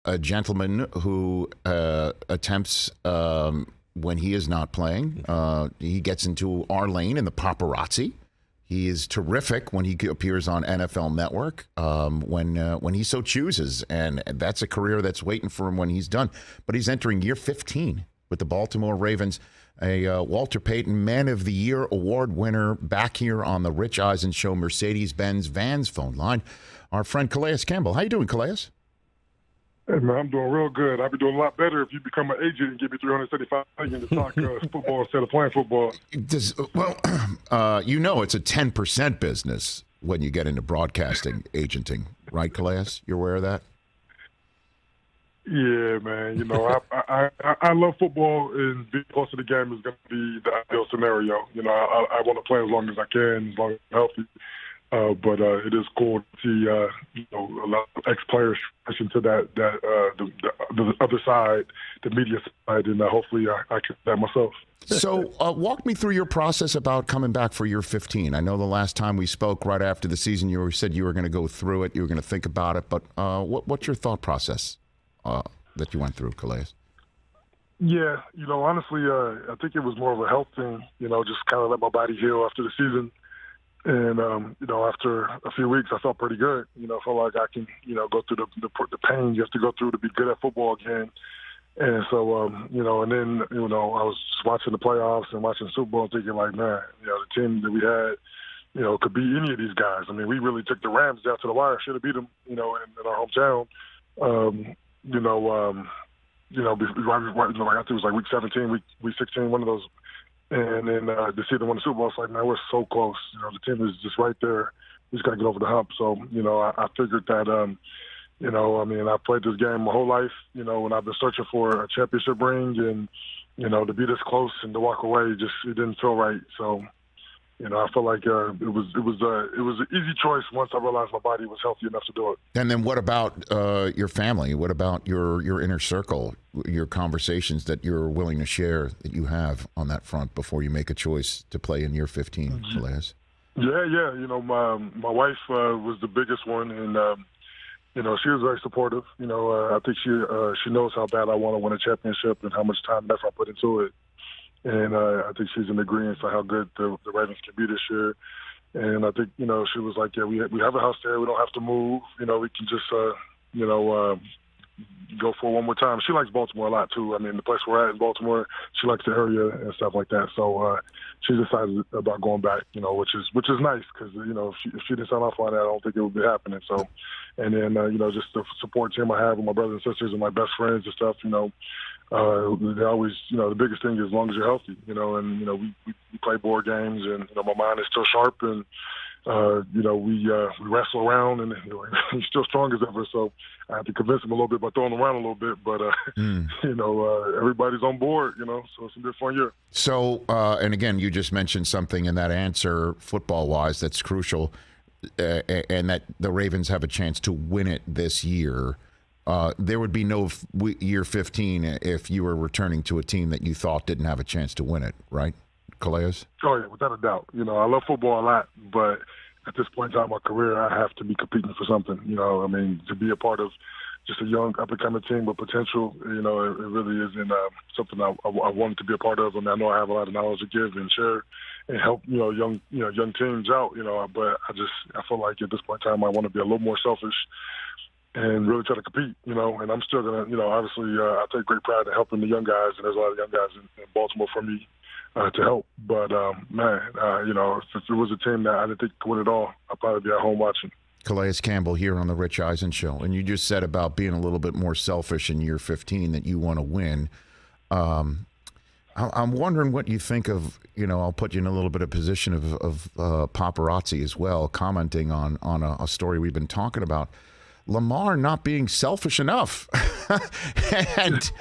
a gentleman who attempts, when he is not playing, he gets into our lane in the paparazzi. He is terrific when he appears on NFL Network, when he so chooses, and that's a career that's waiting for him when he's done. But he's entering year 15 with the Baltimore Ravens, a Walter Payton Man of the Year award winner, back here on the Rich Eisen Show, Mercedes-Benz Vans phone line. Our friend Calais Campbell. How you doing, Calais? Hey, man, I'm doing real good. I'd be doing a lot better if you become an agent and give me $375 million to talk football instead of playing football. It's a 10% business when you get into broadcasting, agenting, right, Calais? You're aware of that? Yeah, man. You know, I love football, and being close to the game is going to be the ideal scenario. You know, I want to play as long as I can, as long as I'm healthy. But it is cool to see, a lot of ex-players pushing to the other side, the media side, and hopefully I can do that myself. So walk me through your process about coming back for year 15. I know the last time we spoke right after the season, you said you were going to go through it, you were going to think about it, but what's your thought process that you went through, Calais? Yeah, honestly, I think it was more of a health thing, just kind of let my body heal after the season. And, after a few weeks, I felt pretty good. Felt like I can, go through the pain you have to go through to be good at football again. And so, and then, I was just watching the playoffs and watching the Super Bowl thinking like, man, the team that we had, could beat any of these guys. I mean, we really took the Rams down to the wire, should have beat them, in our hometown. I think it was like week 17, week 16, one of those. And then to see them win the Super Bowl, it's like, man, we're so close. The team is just right there. We just got to get over the hump. So, I figured that, I played this game my whole life, and I've been searching for a championship ring, and, to be this close and to walk away, it didn't feel right. So, I felt like it was an easy choice once I realized my body was healthy enough to do it. And then what about your family? What about your inner circle, your conversations that you're willing to share that you have on that front before you make a choice to play in year 15, Calais? Yeah. My wife was the biggest one, and she was very supportive. I think she knows how bad I want to win a championship and how much time and effort I put into it. And I think she's in agreement for how good the Ravens can be this year. And I think, she was like, yeah, we have a house there. We don't have to move. We can just, go for one more time. She likes Baltimore a lot, too. I mean, the place we're at in Baltimore, she likes the area and stuff like that. So she's excited about going back, which is nice because, if she didn't sign off on that, I don't think it would be happening. So, and then, just the support team I have with my brothers and sisters and my best friends and stuff, they always, the biggest thing is as long as you're healthy, we play board games and, my mind is still sharp and, we wrestle around and he's still strong as ever. So I have to convince him a little bit by throwing him around a little bit, but, everybody's on board, so it's a good fun year. So, and again, you just mentioned something in that answer football-wise that's crucial, and that the Ravens have a chance to win it this year. There would be no year 15 if you were returning to a team that you thought didn't have a chance to win it, right, Calais? Oh, yeah, without a doubt. I love football a lot, but at this point in time in my career, I have to be competing for something. To be a part of just a young, up-and-coming team with potential, it really isn't something I wanted to be a part of. I mean, I know I have a lot of knowledge to give and share and help, young teams out, but I feel like at this point in time, I want to be a little more selfish and really try to compete, and I'm still going to, obviously, I take great pride in helping the young guys, and there's a lot of young guys in Baltimore for me to help. But, if it was a team that I didn't think could win it all, I'd probably be at home watching. Calais Campbell here on the Rich Eisen Show. And you just said about being a little bit more selfish in year 15 that you want to win. I'm wondering what you think of, I'll put you in a little bit of position of paparazzi as well, commenting on a story we've been talking about. Lamar not being selfish enough and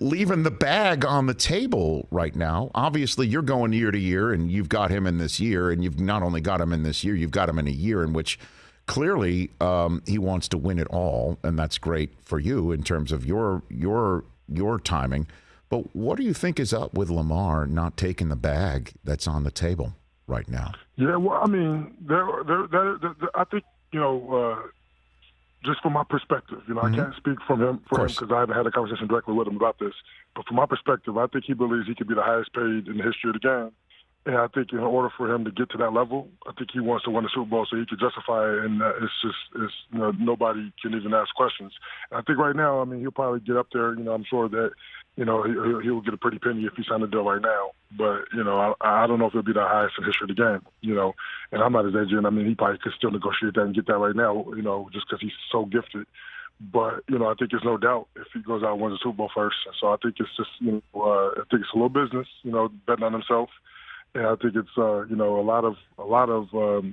leaving the bag on the table right now. Obviously, you're going year to year, and you've got him in this year, and you've not only got him in this year, you've got him in a year in which clearly he wants to win it all, and that's great for you in terms of your timing. But what do you think is up with Lamar not taking the bag that's on the table right now? Yeah, well, I mean, I think, just from my perspective, I can't speak from him because I haven't had a conversation directly with him about this. But from my perspective, I think he believes he could be the highest paid in the history of the game. And I think in order for him to get to that level, I think he wants to win the Super Bowl so he could justify it. And nobody can even ask questions. And I think right now, he'll probably get up there. I'm sure that, he'll get a pretty penny if he signed a deal right now. But, I don't know if it'll be the highest in the history of the game, And I'm not his agent. He probably could still negotiate that and get that right now, just because he's so gifted. But, I think there's no doubt if he goes out and wins the Super Bowl first. And so I think it's just, I think it's a little business, betting on himself. And I think it's a lot of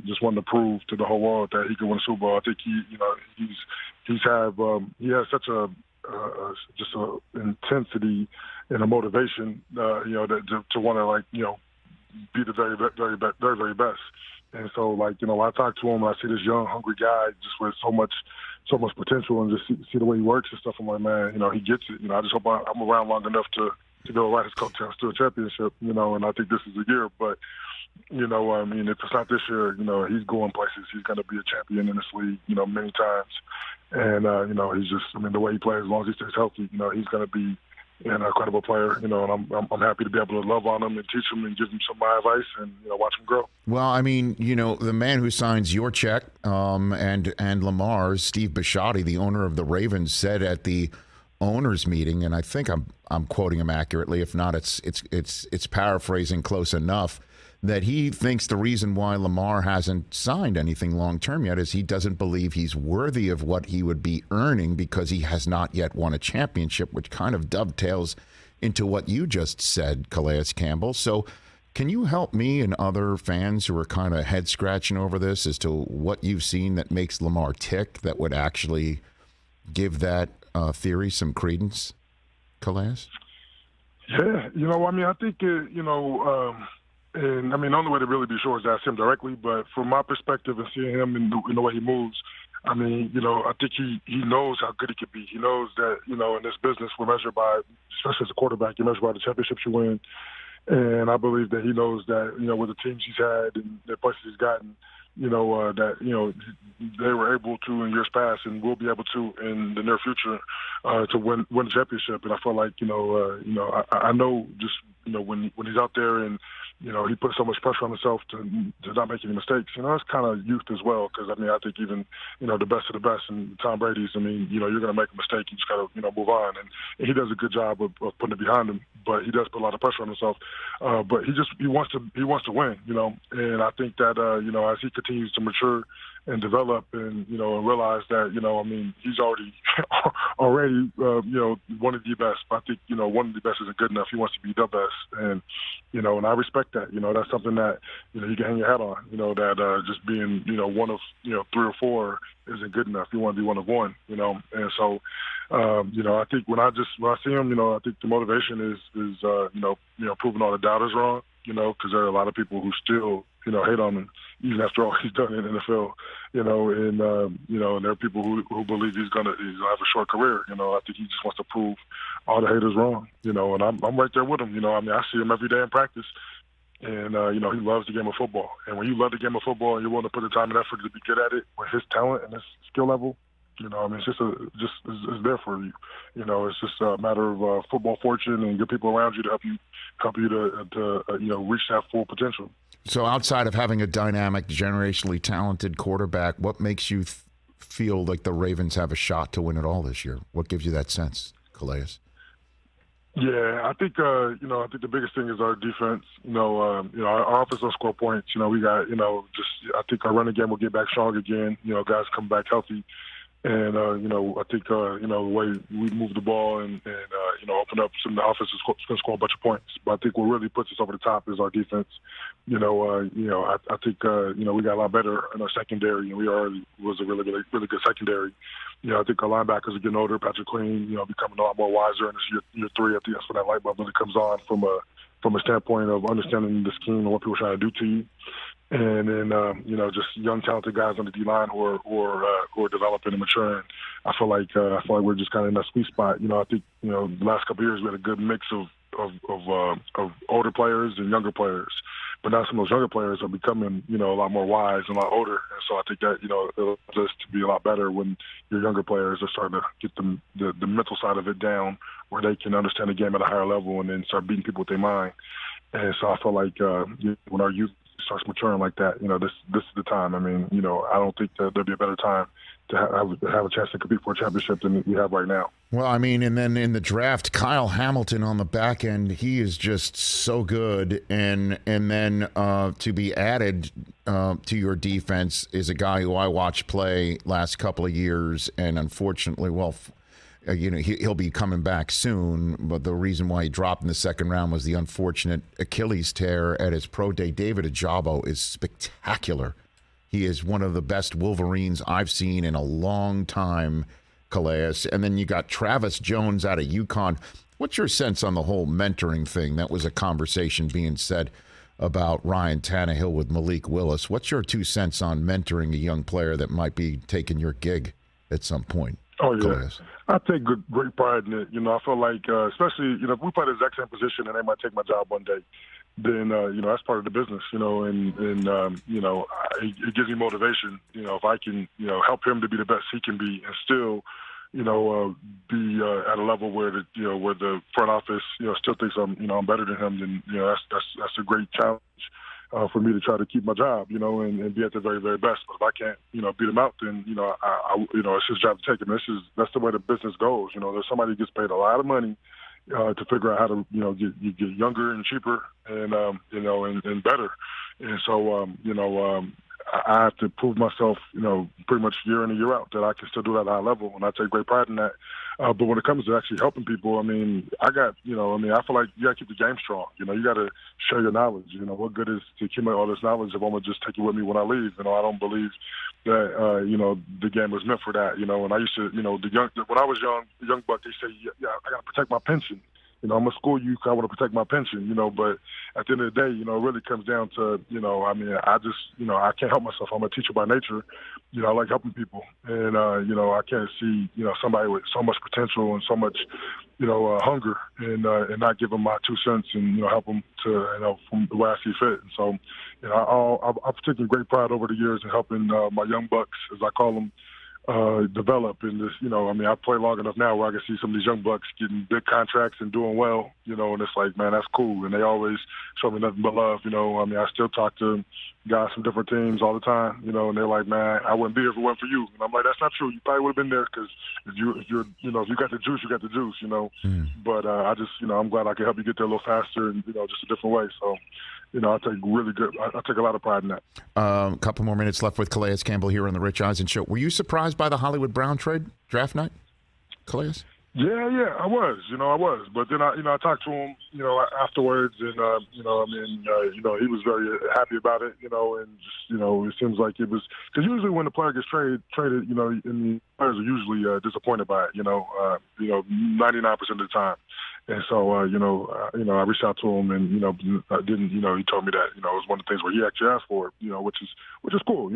just wanting to prove to the whole world that he can win a Super Bowl. I think he has such a intensity and a motivation that to want to be the very very very very best. And so I talk to him, I see this young hungry guy just with so much potential, and just see the way he works and stuff. I'm like, man, he gets it. I just hope I'm around long enough to go ride his coattails to a championship, and I think this is the year. But, if it's not this year, he's going places. He's going to be a champion in this league, many times. And, he's just, the way he plays, as long as he stays healthy, he's going to be an incredible player, and I'm happy to be able to love on him and teach him and give him some of my advice and, watch him grow. Well, the man who signs your check and Lamar's, Steve Bisciotti, the owner of the Ravens, said at the owners meeting, and I think I'm quoting him accurately. If not, it's paraphrasing close enough, that he thinks the reason why Lamar hasn't signed anything long term yet is he doesn't believe he's worthy of what he would be earning because he has not yet won a championship, which kind of dovetails into what you just said, Calais Campbell. So can you help me and other fans who are kind of head scratching over this as to what you've seen that makes Lamar tick, that would actually give that theory some credence, Calais? Yeah, I think, and the only way to really be sure is to ask him directly. But from my perspective and seeing him in the way he moves, I think he knows how good he can be. He knows that, in this business we're measured by, especially as a quarterback, you're measured by the championships you win. And I believe that he knows that, with the teams he's had and the places he's gotten, that, they were able to in years past and will be able to in the near future to win the championship. And I feel like, I know just, when he's out there and, he puts so much pressure on himself to not make any mistakes. That's kind of youth as well, because, I think even, the best of the best and Tom Brady's, you're going to make a mistake. You just got to, move on. And he does a good job of putting it behind him, but he does put a lot of pressure on himself. But he wants to win, and I think that, as he continues to mature and develop and, and realize that, he's already one of the best. But I think, one of the best isn't good enough. He wants to be the best. And, and I respect that. That's something that, you can hang your hat on, that just being, one of, 3 or 4 isn't good enough. You want to be one of one, And so, I think when I see him, I think the motivation is proving all the doubters wrong, because there are a lot of people who still, hate on him, even after all he's done in the NFL, and there are people who believe he's gonna have a short career. I think he just wants to prove all the haters wrong, and I'm right there with him. I see him every day in practice, and he loves the game of football. And when you love the game of football and you're willing to put the time and effort to be good at it with his talent and his skill level, it's just it's there for you. It's just a matter of football fortune and good people around you to help you to reach that full potential. So outside of having a dynamic, generationally talented quarterback, what makes you feel like the Ravens have a shot to win it all this year? What gives you that sense, Calais? Yeah, I think I think the biggest thing is our defense. Our offense will score points. We got I think our running game will get back strong again. Guys come back healthy. And, I think, the way we move the ball and open up some of the offense is going to score a bunch of points. But I think what really puts us over the top is our defense. I think, we got a lot better in our secondary, and we already was a really, really, really good secondary. I think our linebackers are getting older. Patrick Queen, becoming a lot more wiser in this year 3. I think that's when that light bulb really comes on from a standpoint of understanding the scheme and what people are trying to do to you. And then, just young, talented guys on the D-line who are developing and maturing. I feel like we're just kind of in that sweet spot. I think, the last couple of years we had a good mix of older players and younger players. But now some of those younger players are becoming, a lot more wise and a lot older. And so I think that, it allows us to be a lot better when your younger players are starting to get the mental side of it down where they can understand the game at a higher level and then start beating people with their mind. And so I feel like when our youth starts maturing like that, this is the time. I mean, I don't think that there'll be a better time to have a chance to compete for a championship than we have right now. Well, I mean, and then in the draft, Kyle Hamilton on the back end, he is just so good. And then to be added to your defense is a guy who I watched play last couple of years, and unfortunately, he'll be coming back soon. But the reason why he dropped in the second round was the unfortunate Achilles tear at his pro day. David Ajabo is spectacular. He is one of the best Wolverines I've seen in a long time, Calais. And then you got Travis Jones out of UConn. What's your sense on the whole mentoring thing? That was a conversation being said about Ryan Tannehill with Malik Willis. What's your 2 cents on mentoring a young player that might be taking your gig at some point? Oh, yeah. Calais? I take great pride in it. I feel like, especially, if we play the exact same position and they might take my job one day, then, that's part of the business, and it gives me motivation, if I can, help him to be the best he can be and still, be at a level where the front office, still thinks I'm better than him, then, that's a great challenge. For me to try to keep my job, and be at the very, very best. But if I can't, beat him out, then, it's his job to take him. That's the way the business goes. There's somebody who gets paid a lot of money to figure out how to, get younger and cheaper and, and better. And so, I have to prove myself, pretty much year in and year out that I can still do that at a high level, and I take great pride in that. But when it comes to actually helping people, I feel like you got to keep the game strong. You got to share your knowledge. What good is to accumulate all this knowledge if I'm going to just take it with me when I leave? I don't believe that, the game was meant for that. And I used to, when I was young, the young buck, they say, yeah, I got to protect my pension. I'm going to school you because I want to protect my pension, but at the end of the day, it really comes down to, I just, I can't help myself. I'm a teacher by nature. I like helping people. And, I can't see, somebody with so much potential and so much, hunger and not give them my 2 cents and, help them to, from the way I see fit. And so, I've taken great pride over the years in helping my young bucks, as I call them, develop in this, I play long enough now where I can see some of these young bucks getting big contracts and doing well, and it's like, man, that's cool. And they always show me nothing but love, I still talk to guys from different teams all the time, and they're like, man, I wouldn't be here if it wasn't for you. And I'm like, that's not true. You probably would have been there because if you got the juice, you got the juice, But I just, I'm glad I could help you get there a little faster and, just a different way. So, I take a lot of pride in that. A couple more minutes left with Calais Campbell here on the Rich Eisen Show. Were you surprised by the Hollywood Brown trade draft night, Calais? Yeah, I was. But then I talked to him, afterwards, and he was very happy about it, and just, it seems like it was because usually when the player gets traded, and the players are usually disappointed by it, 99% of the time. And so, I reached out to him, and he told me that it was one of the things where he actually asked for it, which is cool. I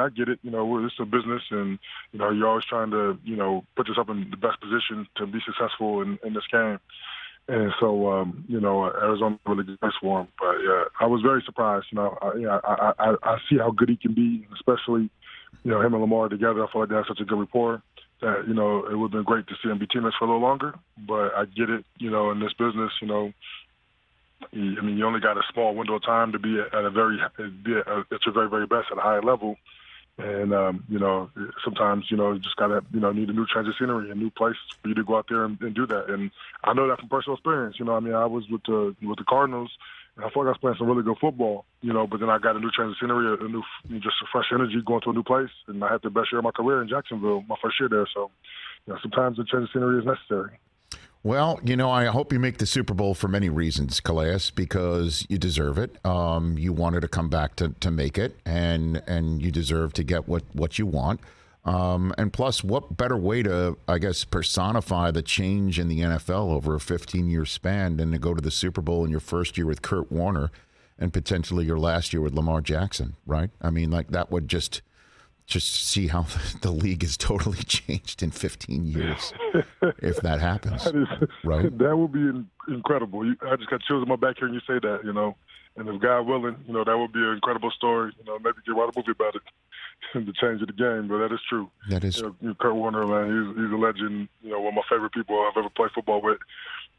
get it. It's a business, and you're always trying to put yourself in the best position to be successful in this game. And so, Arizona really good place for him. But yeah, I was very surprised. I see how good he can be, especially him and Lamar together. I feel like they have such a good rapport. That, it would have been great to see him be teammates for a little longer, but I get it, in this business, you only got a small window of time to be at your very, very best at a high level. And, sometimes, you just got to, need a new change of scenery, a new place for you to go out there and do that. And I know that from personal experience. I was with the Cardinals, and I felt like I was playing some really good football, but then I got a new change of scenery, just a fresh energy going to a new place. And I had the best year of my career in Jacksonville, my first year there. So, sometimes the change of scenery is necessary. Well, I hope you make the Super Bowl for many reasons, Calais, because you deserve it. You wanted to come back to make it, and you deserve to get what you want. And plus, what better way to, I guess, personify the change in the NFL over a 15-year span than to go to the Super Bowl in your first year with Kurt Warner and potentially your last year with Lamar Jackson, right? That would just see how the league has totally changed in 15 years if that happens, right? That would be incredible. I just got chills in my back here when you say that, And if God willing, that would be an incredible story. Maybe you can write a movie about it, the change of the game. But that is true. That is. Kurt Warner, man, he's a legend. One of my favorite people I've ever played football with.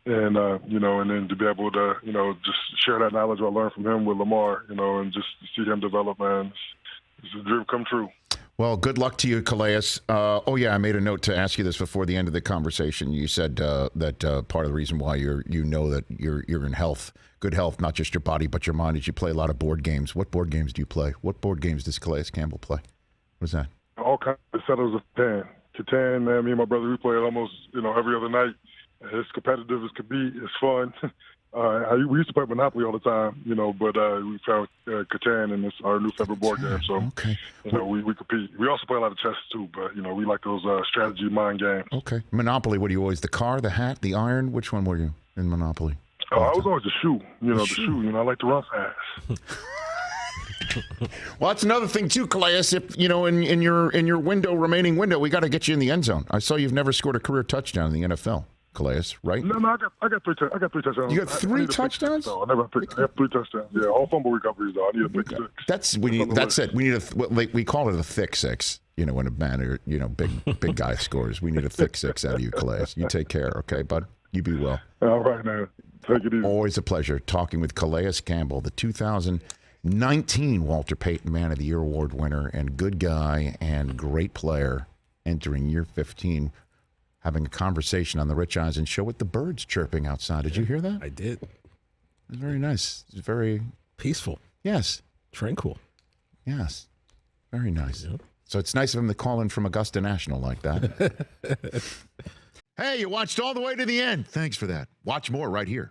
And, and then to be able to, just share that knowledge I learned from him with Lamar, and just see him develop, man, it's a dream come true. Well, good luck to you, Calais. I made a note to ask you this before the end of the conversation. You said that part of the reason why you're in good health, not just your body but your mind, is you play a lot of board games. What board games do you play? What board games does Calais Campbell play? What is that? All kinds of settles of Catan, man. Me and my brother, we play it almost every other night. It's competitive as could be. It's fun. We used to play Monopoly all the time, but we found Catan, and it's our new favorite board game. So, okay. We compete. We also play a lot of chess too, but we like those strategy mind games. Okay. Monopoly. What are you always? The car, the hat, the iron? Which one were you in Monopoly? Oh, I was always the shoe. The shoe. I like to run fast. Well, that's another thing too, Calais. If in your remaining window, we got to get you in the end zone. I saw you've never scored a career touchdown in the NFL. Calais, right? No, I got three touchdowns. You got three touchdowns? I have 3 touchdowns. Yeah, all fumble recoveries though. I need a pick six. That's it. We need we call it a thick six. When a man or big guy scores, we need a thick six out of you, Calais. You take care, okay, bud? You be well. All right, man. Take it easy. Always a pleasure talking with Calais Campbell, the 2019 Walter Payton Man of the Year Award winner and good guy and great player entering year 15. Having a conversation on the Rich Eisen Show with the birds chirping outside. Did you hear that? I did. It was very nice. It was very peaceful. Yes. Tranquil. Yes. Very nice. Yep. So it's nice of him to call in from Augusta National like that. Hey, you watched all the way to the end. Thanks for that. Watch more right here.